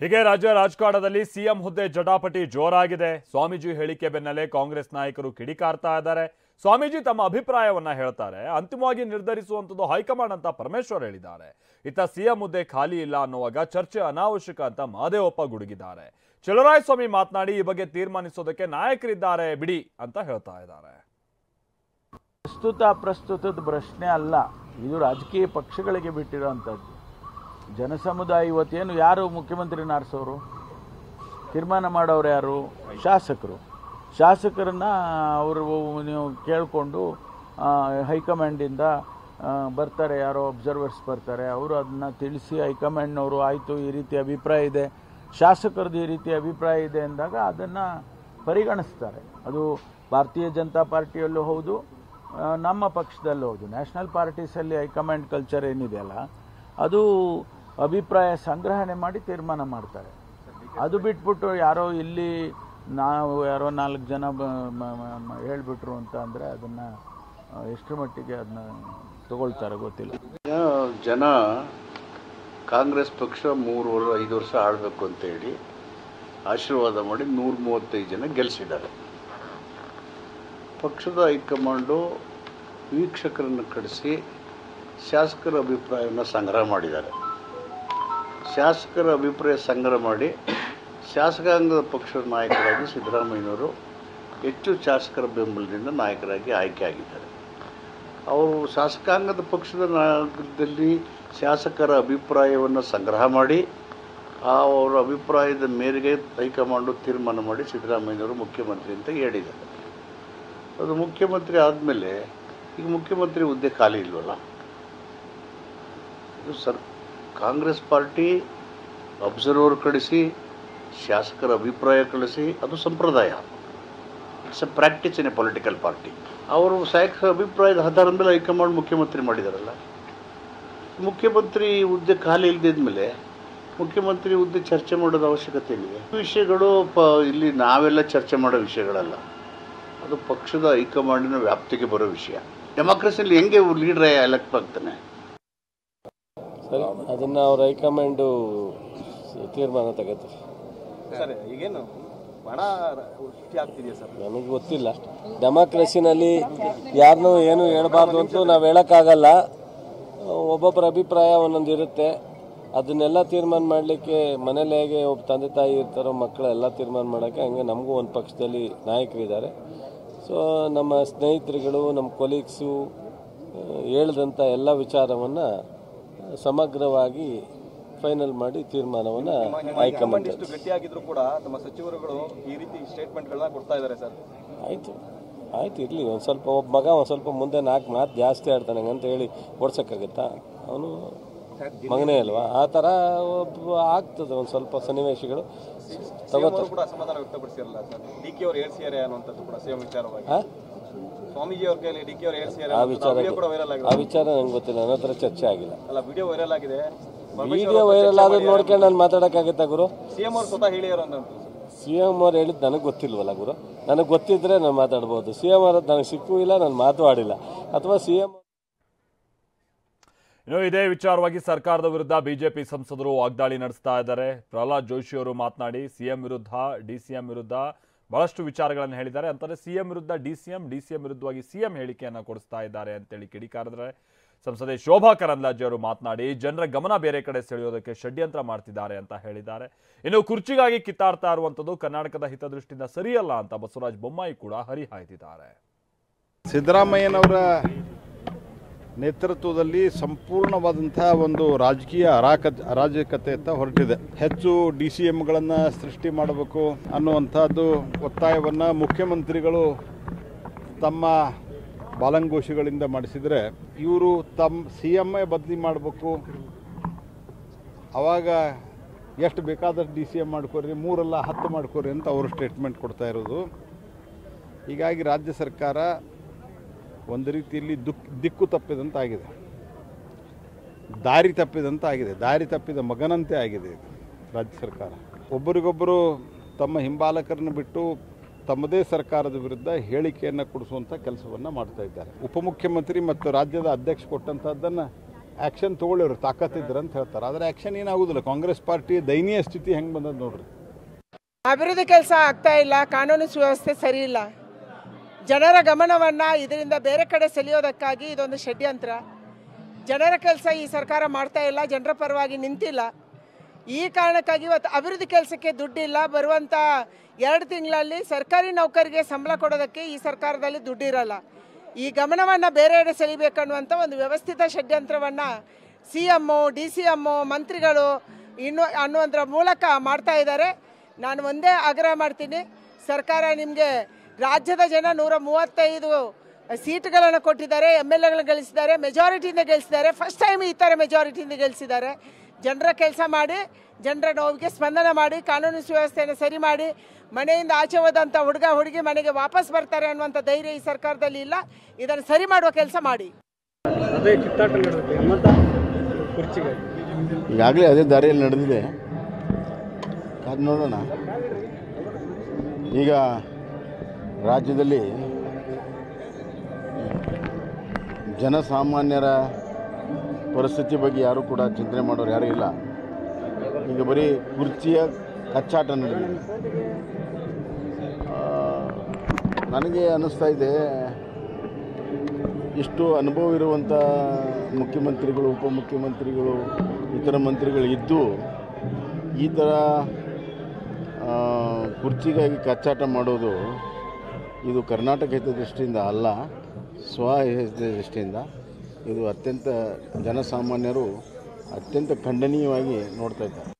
ಹೀಗೆ ರಾಜ್ಯ ರಾಜಕಾರಣದಲ್ಲಿ ಸಿಎಂ ಹುದ್ದೆ ಜಟಾಪಟಿ ಜೋರಾಗಿದೆ. ಸ್ವಾಮೀಜಿ ಹೇಳಿಕೆ ಬೆನ್ನಲ್ಲೇ ಕಾಂಗ್ರೆಸ್ ನಾಯಕರು ಕಿಡಿಕಾರ್ತಾ ಇದ್ದಾರೆ. ಸ್ವಾಮೀಜಿ ತಮ್ಮ ಅಭಿಪ್ರಾಯವನ್ನ ಹೇಳ್ತಾರೆ, ಅಂತಿಮವಾಗಿ ನಿರ್ಧರಿಸುವಂತದ್ದು ಹೈಕಮಾಂಡ್ ಅಂತ ಪರಮೇಶ್ವರ್ ಹೇಳಿದ್ದಾರೆ. ಇತ್ತ ಸಿಎಂ ಹುದ್ದೆ ಖಾಲಿ ಇಲ್ಲ ಅನ್ನುವಾಗ ಚರ್ಚೆ ಅನಾವಶ್ಯಕ ಅಂತ ಮಹದೇವಪ್ಪ ಗುಡುಗಿದ್ದಾರೆ. ಚಲುವರಾಯಸ್ವಾಮಿ ಮಾತನಾಡಿ ಈ ಬಗ್ಗೆ ತೀರ್ಮಾನಿಸೋದಕ್ಕೆ ನಾಯಕರಿದ್ದಾರೆ ಬಿಡಿ ಅಂತ ಹೇಳ್ತಾ ಇದ್ದಾರೆ. ಪ್ರಸ್ತುತದ ಪ್ರಶ್ನೆ ಅಲ್ಲ, ಇದು ರಾಜಕೀಯ ಪಕ್ಷಗಳಿಗೆ ಬಿಟ್ಟಿರುವಂಥದ್ದು. ಜನಸಮುದಾಯ ಇವತ್ತೇನು ಯಾರು ಮುಖ್ಯಮಂತ್ರಿನ ಆರಿಸೋರು, ತೀರ್ಮಾನ ಮಾಡೋರು ಯಾರು? ಶಾಸಕರನ್ನ ಅವರು ನೀವು ಕೇಳಿಕೊಂಡು ಹೈಕಮಾಂಡಿಂದ ಬರ್ತಾರೆ, ಯಾರೋ ಅಬ್ಸರ್ವರ್ಸ್ ಬರ್ತಾರೆ, ಅವರು ಅದನ್ನ ತಿಳಿಸಿ ಹೈಕಮಾಂಡ್ನವರು ಆಯಿತು ಈ ರೀತಿ ಅಭಿಪ್ರಾಯ ಇದೆ, ಶಾಸಕರದ್ದು ಈ ರೀತಿ ಅಭಿಪ್ರಾಯ ಇದೆ ಅಂದಾಗ ಅದನ್ನು ಪರಿಗಣಿಸ್ತಾರೆ. ಅದು ಭಾರತೀಯ ಜನತಾ ಪಾರ್ಟಿಯಲ್ಲೂ ಹೌದು, ನಮ್ಮ ಪಕ್ಷದಲ್ಲೂ ಹೌದು. ನ್ಯಾಷನಲ್ ಪಾರ್ಟೀಸಲ್ಲಿ ಹೈಕಮಾಂಡ್ ಕಲ್ಚರ್ ಏನಿದೆಯಲ್ಲ, ಅದು ಅಭಿಪ್ರಾಯ ಸಂಗ್ರಹಣೆ ಮಾಡಿ ತೀರ್ಮಾನ ಮಾಡ್ತಾರೆ. ಅದು ಬಿಟ್ಬಿಟ್ಟು ಯಾರೋ ಇಲ್ಲಿ ನಾವು ಯಾರೋ 4 ಜನ ಹೇಳ್ಬಿಟ್ರು ಅಂತ ಅಂದರೆ ಅದನ್ನು ಎಷ್ಟು ಮಟ್ಟಿಗೆ ಅದನ್ನ ತಗೊಳ್ತಾರೆ ಗೊತ್ತಿಲ್ಲ. ಜನ ಕಾಂಗ್ರೆಸ್ ಪಕ್ಷ 3-5 ವರ್ಷ ಆಳಬೇಕು ಅಂತೇಳಿ ಆಶೀರ್ವಾದ ಮಾಡಿ 135 ಜನ ಗೆಲ್ಲಿಸಿದ್ದಾರೆ. ಪಕ್ಷದ ಹೈಕಮಾಂಡು ವೀಕ್ಷಕರನ್ನು ಕಳಿಸಿ ಶಾಸಕರ ಅಭಿಪ್ರಾಯವನ್ನು ಸಂಗ್ರಹ ಮಾಡಿದ್ದಾರೆ. ಶಾಸಕರ ಅಭಿಪ್ರಾಯ ಸಂಗ್ರಹ ಮಾಡಿ ಶಾಸಕಾಂಗದ ಪಕ್ಷದ ನಾಯಕರಾಗಿ ಸಿದ್ದರಾಮಯ್ಯನವರು ಹೆಚ್ಚು ಶಾಸಕರ ಬೆಂಬಲದಿಂದ ನಾಯಕರಾಗಿ ಆಯ್ಕೆ ಆಗಿದ್ದಾರೆ. ಅವರು ಶಾಸಕಾಂಗದ ಪಕ್ಷದ ನಾಯಕರಲ್ಲಿ ಶಾಸಕರ ಅಭಿಪ್ರಾಯವನ್ನು ಸಂಗ್ರಹ ಮಾಡಿ ಅವರ ಅಭಿಪ್ರಾಯದ ಮೇರೆಗೆ ಹೈಕಮಾಂಡು ತೀರ್ಮಾನ ಮಾಡಿ ಸಿದ್ದರಾಮಯ್ಯನವರು ಮುಖ್ಯಮಂತ್ರಿ ಅಂತ ಹೇಳಿದ್ದಾರೆ. ಅದು ಮುಖ್ಯಮಂತ್ರಿ ಆದಮೇಲೆ ಈಗ ಮುಖ್ಯಮಂತ್ರಿ ಹುದ್ದೆ ಖಾಲಿ ಇಲ್ವಲ್ಲ. ಇದು ಕಾಂಗ್ರೆಸ್ ಪಾರ್ಟಿ ಅಬ್ಸರ್ವರ್ ಕಳಿಸಿ ಶಾಸಕರ ಅಭಿಪ್ರಾಯ ಕಳಿಸಿ, ಅದು ಸಂಪ್ರದಾಯ. It's A practice in a political party. ಅವರು ಶಾಸಕರ ಅಭಿಪ್ರಾಯದ ಆಧಾರದ ಮೇಲೆ ಹೈಕಮಾಂಡ್ ಮುಖ್ಯಮಂತ್ರಿ ಮಾಡಿದಾರಲ್ಲ. ಮುಖ್ಯಮಂತ್ರಿ ಹುದ್ದೆ ಖಾಲಿ ಇಲ್ಲದಿದ್ಮೇಲೆ ಮುಖ್ಯಮಂತ್ರಿ ಹುದ್ದೆ ಚರ್ಚೆ ಮಾಡೋದು ಅವಶ್ಯಕತೆ ಏನಿದೆ? ವಿಷಯಗಳು ಇಲ್ಲಿ ನಾವೆಲ್ಲ ಚರ್ಚೆ ಮಾಡೋ ವಿಷಯಗಳಲ್ಲ, ಅದು ಪಕ್ಷದ ಹೈಕಮಾಂಡಿನ ವ್ಯಾಪ್ತಿಗೆ ಬರೋ ವಿಷಯ. ಡೆಮಾಕ್ರಸಿಯಲ್ಲಿ ಹೆಂಗೆ ಲೀಡರ್ ಎಲೆಕ್ಟ್ ಆಗ್ತಾನೆ? ಸರಿ, ಅದನ್ನು ಅವ್ರ ಹೈಕಮಾಂಡು ತೀರ್ಮಾನ ತಗೋತಾರೆ. ನನಗೆ ಗೊತ್ತಿಲ್ಲ. ಡೆಮಾಕ್ರಸಿನಲ್ಲಿ ಯಾರನ್ನೂ ಏನು ಹೇಳ್ಬಾರ್ದು ಅಂತೂ ನಾವು ಹೇಳೋಕ್ಕಾಗಲ್ಲ. ಒಬ್ಬೊಬ್ಬರ ಅಭಿಪ್ರಾಯ ಒಂದೊಂದು ಇರುತ್ತೆ. ಅದನ್ನೆಲ್ಲ ತೀರ್ಮಾನ ಮಾಡಲಿಕ್ಕೆ ಮನೇಲಿ ಹೇಗೆ ಒಬ್ಬ ತಂದೆ ತಾಯಿ ಇರ್ತಾರೋ ಮಕ್ಕಳೆಲ್ಲ ತೀರ್ಮಾನ ಮಾಡೋಕ್ಕೆ, ಹಂಗೆ ನಮಗೂ ಒಂದು ಪಕ್ಷದಲ್ಲಿ ನಾಯಕರಿದ್ದಾರೆ. ಸೊ ನಮ್ಮ ಸ್ನೇಹಿತರುಗಳು, ನಮ್ಮ ಕೊಲೀಗ್ಸು ಹೇಳಿದಂಥ ಎಲ್ಲ ವಿಚಾರವನ್ನು ಸಮಗ್ರವಾಗಿ ಫೈನಲ್ ಮಾಡಿ ತೀರ್ಮಾನವನ್ನು ಹೈಕಮಾಂಡ್. ಗಟ್ಟಿಯಾಗಿದ್ರು ಕೂಡ ನಮ್ಮ ಸಚಿವರುಗಳು ಈ ರೀತಿ ಸ್ಟೇಟ್ಮೆಂಟ್ಗಳನ್ನ ಕೊಡ್ತಾ ಇದ್ದಾರೆ ಸರ್. ಆಯ್ತು ಇರಲಿ, ಒಂದು ಸ್ವಲ್ಪ ಒಬ್ಬ ಮಗ ಒಂದು ಸ್ವಲ್ಪ ಮುಂದೆ 4 ಮಾತು ಜಾಸ್ತಿ ಆಡ್ತಾನೆ ಅಂತ ಹೇಳಿ ಓಡ್ಸೋಕ್ಕಾಗತ್ತಾ? ಅವನು ಮಗನೇ ಅಲ್ವಾ? ಆ ಥರ ಆಗ್ತದೆ ಒಂದು ಸ್ವಲ್ಪ ಸನ್ನಿವೇಶಗಳು ತಗೋತಾರೆ. ಕೂಡ ಅಸಮಾಧಾನ ವ್ಯಕ್ತಪಡಿಸಿರಲ್ಲ ಸರ್, ಡಿ.ಕೆ. ಅವರು ಹೇಳ್ಸಿದ್ದಾರೆ ಅನ್ನುವಂಥದ್ದು ಕೂಡ ಸೇಮ್ ವಿಚಾರವಾಗಿ ಸ್ವಾಮೀಜಿ ಅವ್ರ ಕೈಯಲ್ಲಿ ಡಿ.ಕೆ. ಅವರು ಹೇಳ್ಸಿದ್ದಾರೆ. ಆ ವಿಚಾರ ನಂಗೆ ಗೊತ್ತಿಲ್ಲ, ನನ್ನ ಹತ್ರ ಚರ್ಚೆ ಆಗಿಲ್ಲ. ಅಲ್ಲ, ವಿಡಿಯೋ ವೈರಲ್ ಆಗಿದೆ. ವಿಡಿಯೋ ವೈರಲ್ ಆಗೋದು ನೋಡ್ಕೊಂಡು ನಾನು ಮಾತಾಡೋಕ್ಕಾಗತ್ತಾ ಗುರು? ಸಿಎಂ ಅವರು ಸ್ವತಃ ಹೇಳಿರೋ ಸಿಎಂ ಅವ್ರು ಹೇಳಿದ್ದು ನನಗೆ ಗೊತ್ತಿಲ್ವಲ್ಲ ಗುರು. ನನಗೆ ಗೊತ್ತಿದ್ರೆ ನಾನು ಮಾತಾಡ್ಬೋದು. ಸಿಎಂ ಅವ್ರದ್ದು ನನಗೆ ಸಿಕ್ಕೂ ಇಲ್ಲ, ನಾನು ಮಾತಾಡಿಲ್ಲ. ಅಥವಾ ಸಿಎಂ ಇನ್ನು ಇದೇ ವಿಚಾರವಾಗಿ ಸರ್ಕಾರದ ವಿರುದ್ಧ ಬಿಜೆಪಿ ಸಂಸದರು ವಾಗ್ದಾಳಿ ನಡೆಸ್ತಾ ಇದ್ದಾರೆ. ಪ್ರಹ್ಲಾದ್ ಜೋಶಿ ಅವರು ಮಾತನಾಡಿ ಸಿಎಂ ವಿರುದ್ಧ, ಡಿಸಿಎಂ ವಿರುದ್ಧ ಬಹಳಷ್ಟು ವಿಚಾರಗಳನ್ನು ಹೇಳಿದ್ದಾರೆ. ಅಂತಾರೆ ಸಿಎಂ ವಿರುದ್ಧ ಡಿಸಿಎಂ ವಿರುದ್ಧವಾಗಿ ಸಿಎಂ ಹೇಳಿಕೆಯನ್ನು ಕೊಡಿಸ್ತಾ ಇದ್ದಾರೆ ಅಂತೇಳಿ ಕಿಡಿಕಾರಿದ್ದಾರೆ. ಸಂಸದೆ ಶೋಭಾ ಕರಂದ್ಲಾಜೆ ಅವರು ಮಾತನಾಡಿ ಜನರ ಗಮನ ಬೇರೆ ಕಡೆ ಸೆಳೆಯೋದಕ್ಕೆ ಷಡ್ಯಂತ್ರ ಮಾಡ್ತಿದ್ದಾರೆ ಅಂತ ಹೇಳಿದ್ದಾರೆ. ಇನ್ನು ಕುರ್ಚಿಗಾಗಿ ಕಿತ್ತಾಡ್ತಾ ಇರುವಂಥದ್ದು ಕರ್ನಾಟಕದ ಹಿತದೃಷ್ಟಿಯಿಂದ ಸರಿಯಲ್ಲ ಅಂತ ಬಸವರಾಜ ಬೊಮ್ಮಾಯಿ ಕೂಡ ಹರಿಹಾಯ್ದಿದ್ದಾರೆ. ಸಿದ್ದರಾಮಯ್ಯನವರ ನೇತೃತ್ವದಲ್ಲಿ ಸಂಪೂರ್ಣವಾದಂಥ ಒಂದು ರಾಜಕೀಯ ಅರಾಜಕತೆಯತ್ತ ಹೊರಟಿದೆ. ಹೆಚ್ಚು DCMಗಳನ್ನು ಸೃಷ್ಟಿ ಮಾಡಬೇಕು ಅನ್ನುವಂಥದ್ದು ಒತ್ತಾಯವನ್ನು ಮುಖ್ಯಮಂತ್ರಿಗಳು ತಮ್ಮ ಬಾಲಂಗೋಷಿಗಳಿಂದ ಮಾಡಿಸಿದರೆ, ಇವರು ತಮ್ಮ CM ಬದಲಿ ಮಾಡಬೇಕು, ಆವಾಗ ಎಷ್ಟು ಬೇಕಾದಷ್ಟು DCM ಮಾಡ್ಕೊರಿ, 3 ಅಲ್ಲ 10 ಮಾಡ್ಕೊರಿ ಅಂತ ಅವರು ಸ್ಟೇಟ್ಮೆಂಟ್ ಕೊಡ್ತಾ ಇರೋದು. ಹೀಗಾಗಿ ರಾಜ್ಯ ಸರ್ಕಾರ ಒಂದು ರೀತಿಯಲ್ಲಿ ದಿಕ್ಕು ತಪ್ಪಿದಂತಾಗಿದೆ, ದಾರಿ ತಪ್ಪಿದಂತಾಗಿದೆ, ದಾರಿ ತಪ್ಪಿದ ಮಗನಂತೆ ಆಗಿದೆ ರಾಜ್ಯ ಸರ್ಕಾರ. ಒಬ್ಬರಿಗೊಬ್ಬರು ತಮ್ಮ ಹಿಂಬಾಲಕರನ್ನು ಬಿಟ್ಟು ತಮ್ಮದೇ ಸರ್ಕಾರದ ವಿರುದ್ಧ ಹೇಳಿಕೆಯನ್ನು ಕೊಡಿಸುವಂಥ ಕೆಲಸವನ್ನು ಮಾಡ್ತಾ ಇದ್ದಾರೆ. ಉಪಮುಖ್ಯಮಂತ್ರಿ ಮತ್ತು ರಾಜ್ಯದ ಅಧ್ಯಕ್ಷ ಕೊಟ್ಟಂಥದ್ದನ್ನು ಆ್ಯಕ್ಷನ್ ತೊಗೊಳ್ಳೋರು ತಾಕತ್ತಿದ್ರು ಅಂತ ಹೇಳ್ತಾರೆ. ಆದರೆ ಆ್ಯಕ್ಷನ್ ಏನಾಗೋದಿಲ್ಲ. ಕಾಂಗ್ರೆಸ್ ಪಾರ್ಟಿ ದಯನೀಯ ಸ್ಥಿತಿ ಹೆಂಗೆ ಬಂದದ್ದು ನೋಡ್ರಿ. ಅಭಿವೃದ್ಧಿ ಕೆಲಸ ಆಗ್ತಾ ಇಲ್ಲ, ಕಾನೂನು ಸುವ್ಯವಸ್ಥೆ ಸರಿ ಇಲ್ಲ, ಜನರ ಗಮನವನ್ನು ಇದರಿಂದ ಬೇರೆ ಕಡೆ ಸೆಳೆಯೋದಕ್ಕಾಗಿ ಇದೊಂದು ಷಡ್ಯಂತ್ರ. ಜನರ ಕೆಲಸ ಈ ಸರ್ಕಾರ ಮಾಡ್ತಾ ಇಲ್ಲ, ಜನರ ಪರವಾಗಿ ನಿಂತಿಲ್ಲ. ಈ ಕಾರಣಕ್ಕಾಗಿ ಇವತ್ತು ಅಭಿವೃದ್ಧಿ ಕೆಲಸಕ್ಕೆ ದುಡ್ಡಿಲ್ಲ. ಬರುವಂಥ 2 ತಿಂಗಳಲ್ಲಿ ಸರ್ಕಾರಿ ನೌಕರಿಗೆ ಸಂಬಳ ಕೊಡೋದಕ್ಕೆ ಈ ಸರ್ಕಾರದಲ್ಲಿ ದುಡ್ಡಿರಲ್ಲ. ಈ ಗಮನವನ್ನು ಬೇರೆಡೆ ಸೆಳಿಬೇಕನ್ನುವಂಥ ಒಂದು ವ್ಯವಸ್ಥಿತ ಷಡ್ಯಂತ್ರವನ್ನು CM, DCM, ಮಂತ್ರಿಗಳು ಅನ್ನುವಂಥರ ಮೂಲಕ ಮಾಡ್ತಾ ಇದ್ದಾರೆ. ನಾನು ಒಂದೇ ಆಗ್ರಹ ಮಾಡ್ತೀನಿ, ಸರ್ಕಾರ ನಿಮಗೆ ರಾಜ್ಯದ ಜನ 135 ಸೀಟ್ಗಳನ್ನು ಕೊಟ್ಟಿದ್ದಾರೆ, MLAಗಳನ್ನು ಗಳಿಸಿದ್ದಾರೆ, ಮೆಜಾರಿಟಿಯಿಂದ ಗೆಲ್ಲಿಸಿದ್ದಾರೆ. ಫಸ್ಟ್ ಟೈಮ್ ಈ ಥರ ಮೆಜಾರಿಟಿಯಿಂದ ಗೆಲ್ಲಿಸಿದ್ದಾರೆ. ಜನರ ಕೆಲಸ ಮಾಡಿ, ಜನರ ನೋವಿಗೆ ಸ್ಪಂದನೆ ಮಾಡಿ, ಕಾನೂನು ಸುವ್ಯವಸ್ಥೆಯನ್ನು ಸರಿ ಮಾಡಿ, ಮನೆಯಿಂದ ಆಚೆ ಹೋದಂಥ ಹುಡುಗಿ ಮನೆಗೆ ವಾಪಸ್ ಬರ್ತಾರೆ ಅನ್ನುವಂಥ ಧೈರ್ಯ ಈ ಸರ್ಕಾರದಲ್ಲಿ ಇಲ್ಲ. ಇದನ್ನು ಸರಿ ಮಾಡುವ ಕೆಲಸ ಮಾಡಿ. ಈಗಾಗಲೇ ಅದೇ ದಾರಿಯಲ್ಲಿ ನಡೆದಿದೆ, ಅದು ನೋಡೋಣ. ಈಗ ರಾಜ್ಯದಲ್ಲಿ ಜನಸಾಮಾನ್ಯರ ಪರಿಸ್ಥಿತಿ ಬಗ್ಗೆ ಯಾರೂ ಕೂಡ ಚಿಂತನೆ ಮಾಡೋರು ಯಾರೂ ಇಲ್ಲ. ಈಗ ಬರೀ ಕುರ್ಚಿಯ ಕಚ್ಚಾಟ ನಡೆದಿದೆ. ನನಗೆ ಅನ್ನಿಸ್ತಾ ಇದೆ, ಇಷ್ಟು ಅನುಭವ ಇರುವಂಥ ಮುಖ್ಯಮಂತ್ರಿಗಳು, ಉಪಮುಖ್ಯಮಂತ್ರಿಗಳು, ಇತರ ಮಂತ್ರಿಗಳು ಇದ್ದು ಈ ಥರ ಕುರ್ಚಿಗಾಗಿ ಕಚ್ಚಾಟ ಮಾಡೋದು ಇದು ಕರ್ನಾಟಕ ಹಿತದೃಷ್ಟಿಯಿಂದ ಅಲ್ಲ, ಸ್ವಹಿತದೃಷ್ಟಿಯಿಂದ ಇದು ಅತ್ಯಂತ ಜನಸಾಮಾನ್ಯರು ಅತ್ಯಂತ ಖಂಡನೀಯವಾಗಿ ನೋಡ್ತಾ ಇದ್ದಾರೆ.